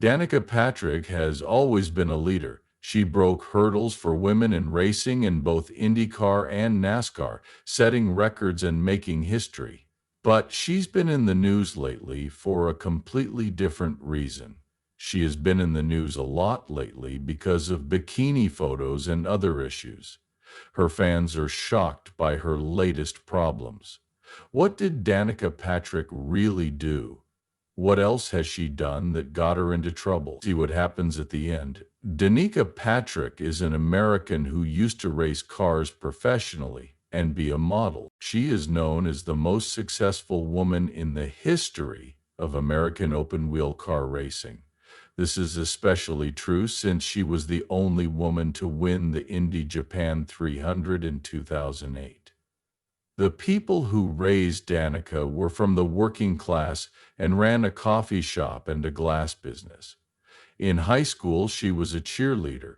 Danica Patrick has always been a leader. She broke hurdles for women in racing in both IndyCar and NASCAR, setting records and making history. But she's been in the news lately for a completely different reason. She has been in the news a lot lately because of bikini photos and other issues. Her fans are shocked by her latest problems. What did Danica Patrick really do? What else has she done that got her into trouble? See what happens at the end. Danica Patrick is an American who used to race cars professionally and be a model. She is known as the most successful woman in the history of American open-wheel car racing. This is especially true since she was the only woman to win the IndyJapan 300 in 2008. The people who raised Danica were from the working class and ran a coffee shop and a glass business. In high school, she was a cheerleader,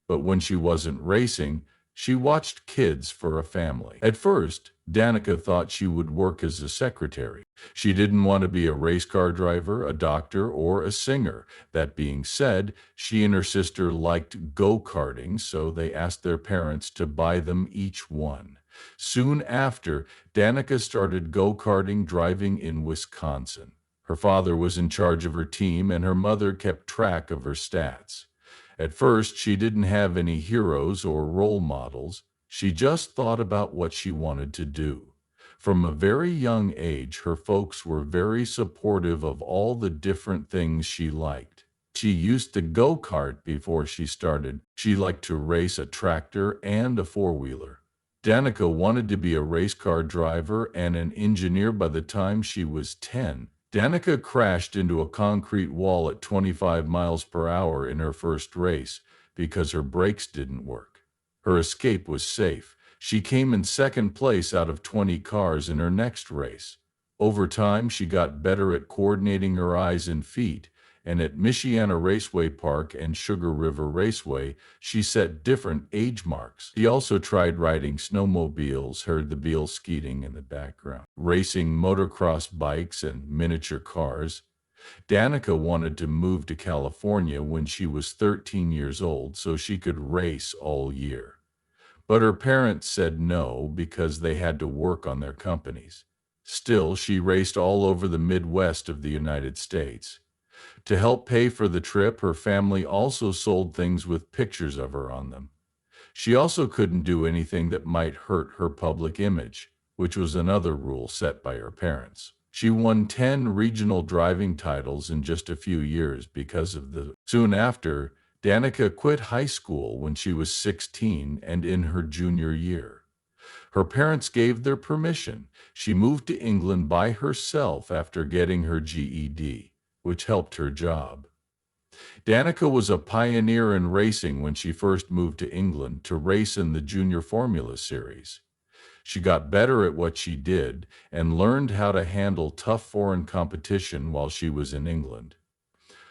but when she wasn't racing, she watched kids for a family. At first, Danica thought she would work as a secretary. She didn't want to be a race car driver, a doctor, or a singer. That being said, she and her sister liked go-karting, so they asked their parents to buy them each one. Soon after, Danica started go-karting driving in Wisconsin. Her father was in charge of her team, and her mother kept track of her stats. At first, she didn't have any heroes or role models. She just thought about what she wanted to do. From a very young age, her folks were very supportive of all the different things she liked. She used to go-kart before she started. She liked to race a tractor and a four-wheeler. Danica wanted to be a race car driver and an engineer by the time she was 10. Danica crashed into a concrete wall at 25 miles per hour in her first race because her brakes didn't work. Her escape was safe. She came in second place out of 20 cars in her next race. Over time, she got better at coordinating her eyes and feet, and at Michiana Raceway Park and Sugar River Raceway, she set different age marks. She also tried riding snowmobiles, heard the Beale skeeting in the background, racing motocross bikes and miniature cars. Danica wanted to move to California when she was 13 years old so she could race all year. But her parents said no because they had to work on their companies. Still, she raced all over the Midwest of the United States. To help pay for the trip, her family also sold things with pictures of her on them. She also couldn't do anything that might hurt her public image, which was another rule set by her parents. She won 10 regional driving titles in just a few years because of the. Soon after, Danica quit high school when she was 16 and in her junior year. Her parents gave their permission. She moved to England by herself after getting her GED, which helped her job. Danica was a pioneer in racing when she first moved to England to race in the Junior Formula Series. She got better at what she did and learned how to handle tough foreign competition while she was in England.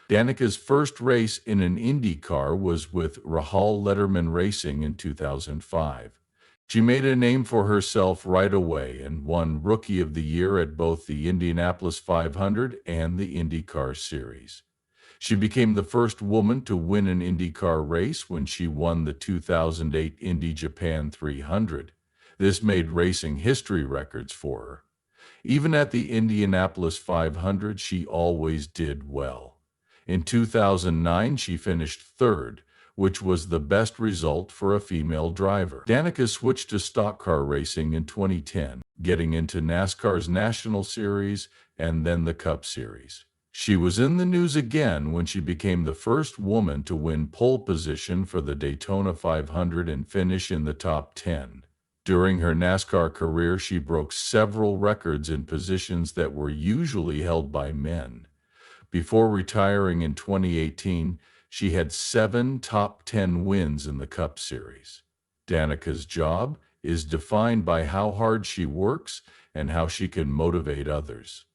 Danica's first race in an Indy car was with Rahal Letterman Racing in 2005. She made a name for herself right away and won Rookie of the Year at both the Indianapolis 500 and the IndyCar Series. She became the first woman to win an IndyCar race when she won the 2008 IndyJapan 300. This made racing history records for her. Even at the Indianapolis 500, she always did well. In 2009, she finished third, which was the best result for a female driver. Danica switched to stock car racing in 2010, getting into NASCAR's National Series and then the Cup Series. She was in the news again when she became the first woman to win pole position for the Daytona 500 and finish in the top 10. During her NASCAR career, she broke several records in positions that were usually held by men. Before retiring in 2018, she had 7 top 10 wins in the Cup Series. Danica's job is defined by how hard she works and how she can motivate others,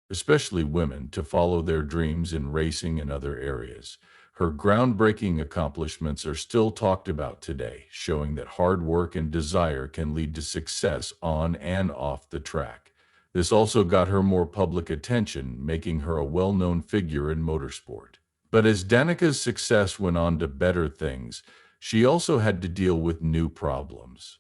especially women, to follow their dreams in racing and other areas. Her groundbreaking accomplishments are still talked about today, showing that hard work and desire can lead to success on and off the track. This also got her more public attention, making her a well-known figure in motorsport. But as Danica's success went on to better things, she also had to deal with new problems.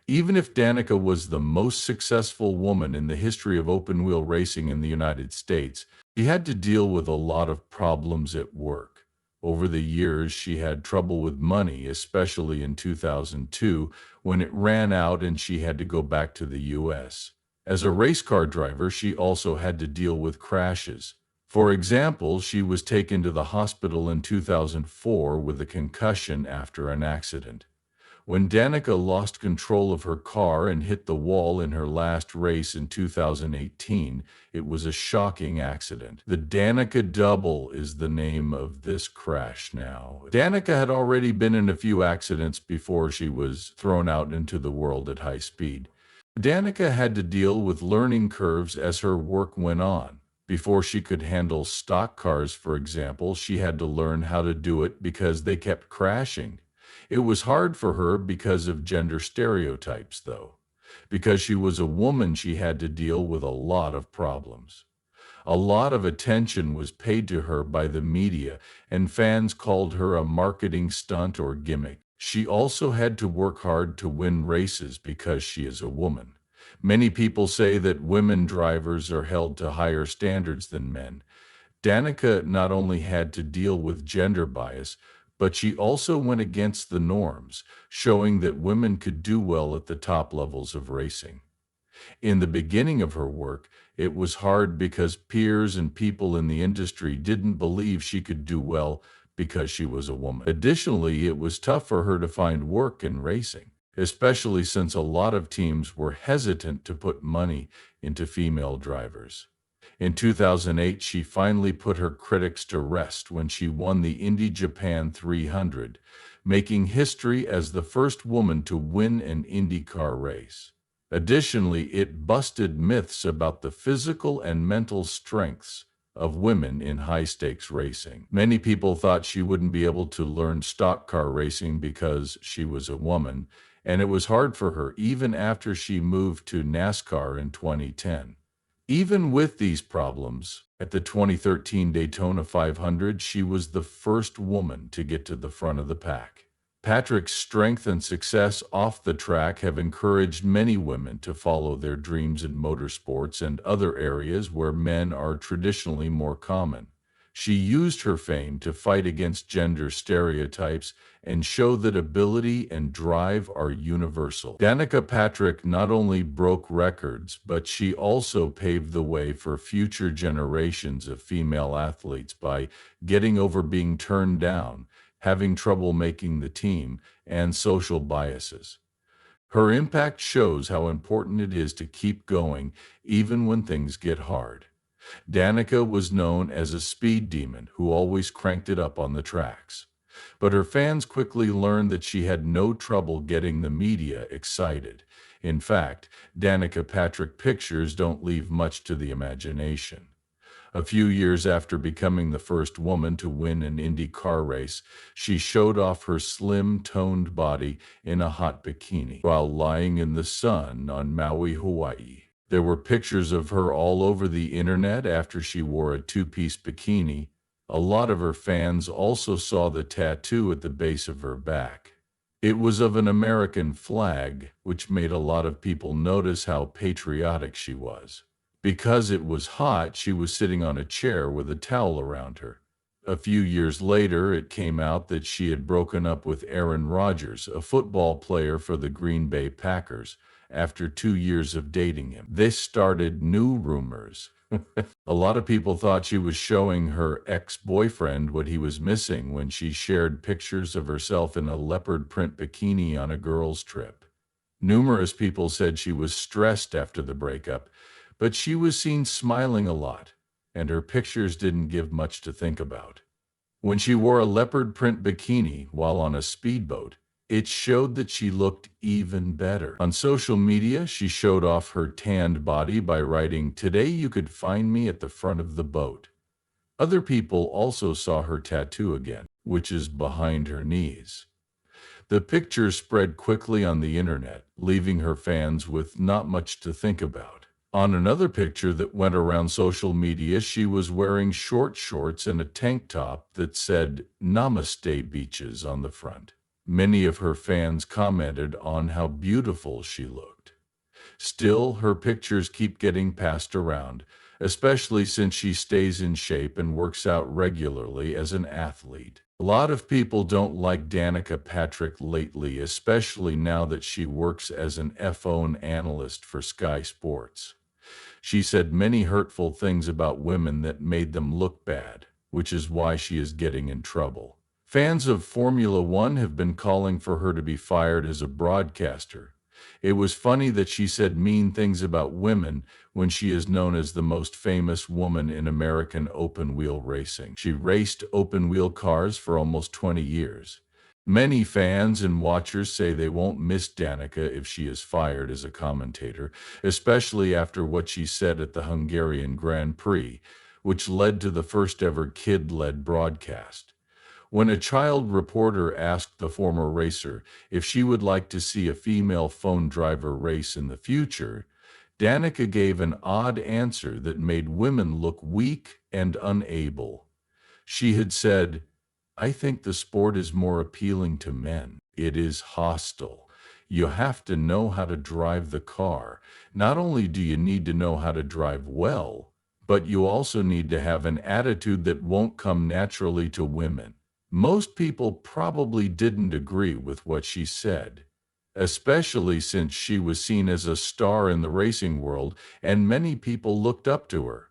Even if Danica was the most successful woman in the history of open-wheel racing in the United States, she had to deal with a lot of problems at work. Over the years, she had trouble with money, especially in 2002 when it ran out and she had to go back to the U.S. As a race car driver, she also had to deal with crashes. For example, she was taken to the hospital in 2004 with a concussion after an accident. When Danica lost control of her car and hit the wall in her last race in 2018, it was a shocking accident. The Danica Double is the name of this crash now. Danica had already been in a few accidents before she was thrown out into the world at high speed. Danica had to deal with learning curves as her work went on. Before she could handle stock cars, for example, she had to learn how to do it because they kept crashing. It was hard for her because of gender stereotypes, though. Because she was a woman, she had to deal with a lot of problems. A lot of attention was paid to her by the media, and fans called her a marketing stunt or gimmick. She also had to work hard to win races because she is a woman. Many people say that women drivers are held to higher standards than men. Danica not only had to deal with gender bias, but she also went against the norms, showing that women could do well at the top levels of racing. In the beginning of her work, it was hard because peers and people in the industry didn't believe she could do well because she was a woman. Additionally, it was tough for her to find work in racing, especially since a lot of teams were hesitant to put money into female drivers. In 2008, she finally put her critics to rest when she won the IndyJapan 300, making history as the first woman to win an IndyCar race. Additionally, it busted myths about the physical and mental strengths of women in high-stakes racing. Many people thought she wouldn't be able to learn stock car racing because she was a woman, and it was hard for her even after she moved to NASCAR in 2010. Even with these problems, at the 2013 Daytona 500, she was the first woman to get to the front of the pack. Patrick's strength and success off the track have encouraged many women to follow their dreams in motorsports and other areas where men are traditionally more common. She used her fame to fight against gender stereotypes and show that ability and drive are universal. Danica Patrick not only broke records, but she also paved the way for future generations of female athletes by getting over being turned down, having trouble making the team, and social biases. Her impact shows how important it is to keep going even when things get hard. Danica was known as a speed demon who always cranked it up on the tracks. But her fans quickly learned that she had no trouble getting the media excited. In fact, Danica Patrick pictures don't leave much to the imagination. A few years after becoming the first woman to win an Indy car race, she showed off her slim, toned body in a hot bikini while lying in the sun on Maui, Hawaii. There were pictures of her all over the internet after she wore a two-piece bikini. A lot of her fans also saw the tattoo at the base of her back. It was of an American flag, which made a lot of people notice how patriotic she was. Because it was hot, she was sitting on a chair with a towel around her. A few years later, it came out that she had broken up with Aaron Rodgers, a football player for the Green Bay Packers, after 2 years of dating him. This started new rumors. A lot of people thought she was showing her ex-boyfriend what he was missing when she shared pictures of herself in a leopard print bikini on a girls' trip. Numerous people said she was stressed after the breakup, but she was seen smiling a lot, and her pictures didn't give much to think about. When she wore a leopard print bikini while on a speedboat, it showed that she looked even better. On social media, she showed off her tanned body by writing, "Today you could find me at the front of the boat." Other people also saw her tattoo again, which is behind her knees. The picture spread quickly on the internet, leaving her fans with not much to think about. On another picture that went around social media, she was wearing short shorts and a tank top that said Namaste Beaches on the front. Many of her fans commented on how beautiful she looked. Still, her pictures keep getting passed around, especially since she stays in shape and works out regularly as an athlete. A lot of people don't like Danica Patrick lately, especially now that she works as an F1 analyst for Sky Sports. She said many hurtful things about women that made them look bad, which is why she is getting in trouble. Fans of Formula One have been calling for her to be fired as a broadcaster. It was funny that she said mean things about women when she is known as the most famous woman in American open-wheel racing. She raced open-wheel cars for almost 20 years. Many fans and watchers say they won't miss Danica if she is fired as a commentator, especially after what she said at the Hungarian Grand Prix, which led to the first ever kid-led broadcast. When a child reporter asked the former racer if she would like to see a female phone driver race in the future, Danica gave an odd answer that made women look weak and unable. She had said, "I think the sport is more appealing to men. It is hostile. You have to know how to drive the car. Not only do you need to know how to drive well, but you also need to have an attitude that won't come naturally to women." Most people probably didn't agree with what she said, especially since she was seen as a star in the racing world and many people looked up to her.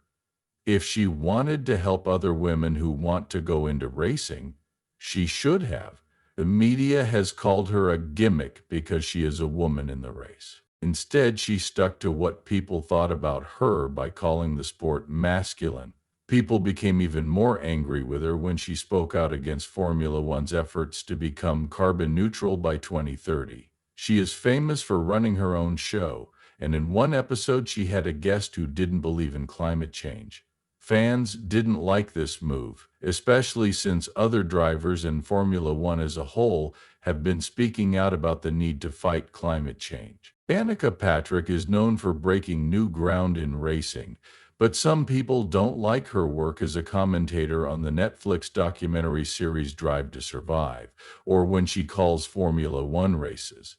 If she wanted to help other women who want to go into racing, she should have. The media has called her a gimmick because she is a woman in the race. Instead, she stuck to what people thought about her by calling the sport masculine. People became even more angry with her when she spoke out against Formula One's efforts to become carbon neutral by 2030. She is famous for running her own show, and in one episode she had a guest who didn't believe in climate change. Fans didn't like this move, especially since other drivers in Formula One as a whole have been speaking out about the need to fight climate change. Danica Patrick is known for breaking new ground in racing, but some people don't like her work as a commentator on the Netflix documentary series Drive to Survive, or when she calls Formula One races.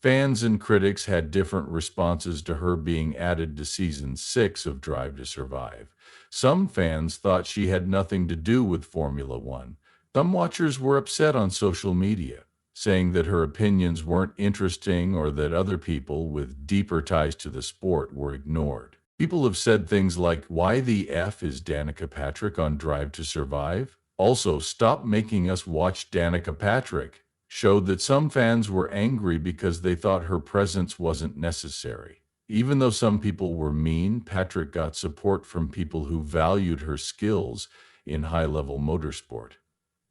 Fans and critics had different responses to her being added to Season 6 of Drive to Survive. Some fans thought she had nothing to do with Formula One. Some watchers were upset on social media, saying that her opinions weren't interesting or that other people with deeper ties to the sport were ignored. People have said things like, "Why the F is Danica Patrick on Drive to Survive?" Also, "Stop making us watch Danica Patrick," showed that some fans were angry because they thought her presence wasn't necessary. Even though some people were mean, Patrick got support from people who valued her skills in high-level motorsport.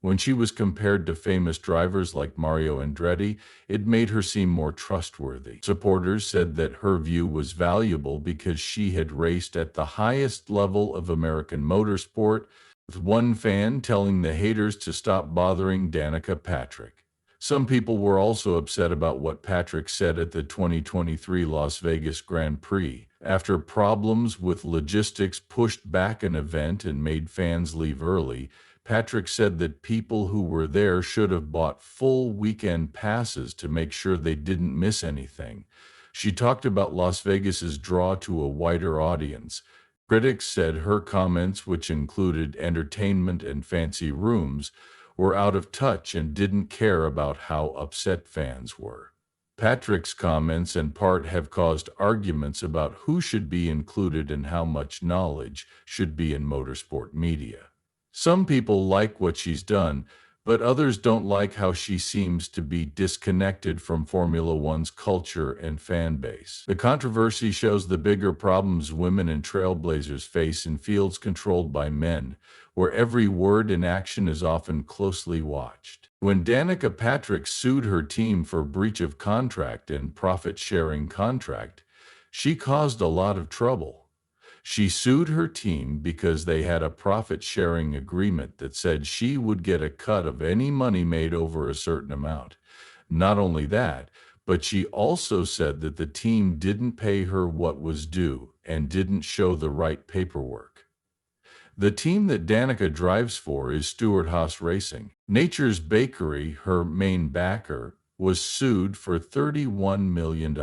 When she was compared to famous drivers like Mario Andretti, it made her seem more trustworthy. Supporters said that her view was valuable because she had raced at the highest level of American motorsport, with one fan telling the haters to stop bothering Danica Patrick. Some people were also upset about what Patrick said at the 2023 Las Vegas Grand Prix. After problems with logistics pushed back an event and made fans leave early, Patrick said that people who were there should have bought full weekend passes to make sure they didn't miss anything. She talked about Las Vegas's draw to a wider audience. Critics said her comments, which included entertainment and fancy rooms, were out of touch and didn't care about how upset fans were. Patrick's comments in part have caused arguments about who should be included and how much knowledge should be in motorsport media. Some people like what she's done, but others don't like how she seems to be disconnected from Formula One's culture and fan base. The controversy shows the bigger problems women and trailblazers face in fields controlled by men, where every word and action is often closely watched. When Danica Patrick sued her team for breach of contract and profit-sharing contract, she caused a lot of trouble. She sued her team because they had a profit-sharing agreement that said she would get a cut of any money made over a certain amount. Not only that, But she also said that the team didn't pay her what was due and didn't show the right paperwork. The team that Danica drives for is Stewart-Haas Racing. Nature's Bakery, her main backer, was sued for $31 million.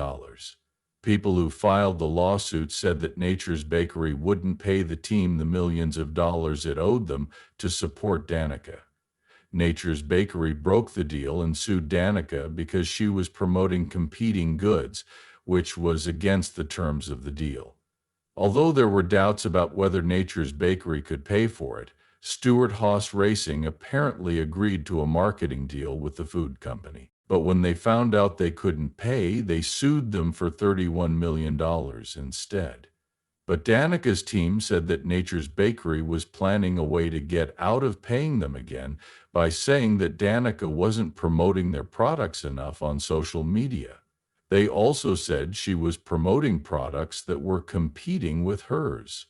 People who filed the lawsuit said that Nature's Bakery wouldn't pay the team the millions of dollars it owed them to support Danica. Nature's Bakery broke the deal and sued Danica because she was promoting competing goods, which was against the terms of the deal. Although there were doubts about whether Nature's Bakery could pay for it, Stewart-Haas Racing apparently agreed to a marketing deal with the food company. But when they found out they couldn't pay, they sued them for $31 million instead. But Danica's team said that Nature's Bakery was planning a way to get out of paying them again by saying that Danica wasn't promoting their products enough on social media. They also said she was promoting products that were competing with hers.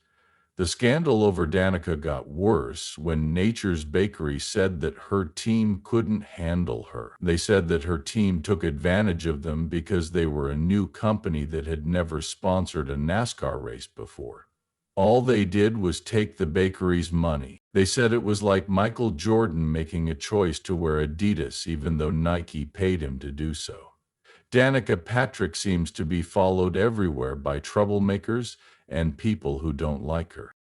The scandal over Danica got worse when Nature's Bakery said that her team couldn't handle her. They said that her team took advantage of them because they were a new company that had never sponsored a NASCAR race before. All they did was take the bakery's money. They said it was like Michael Jordan making a choice to wear Adidas even though Nike paid him to do so. Danica Patrick seems to be followed everywhere by troublemakers and people who don't like her.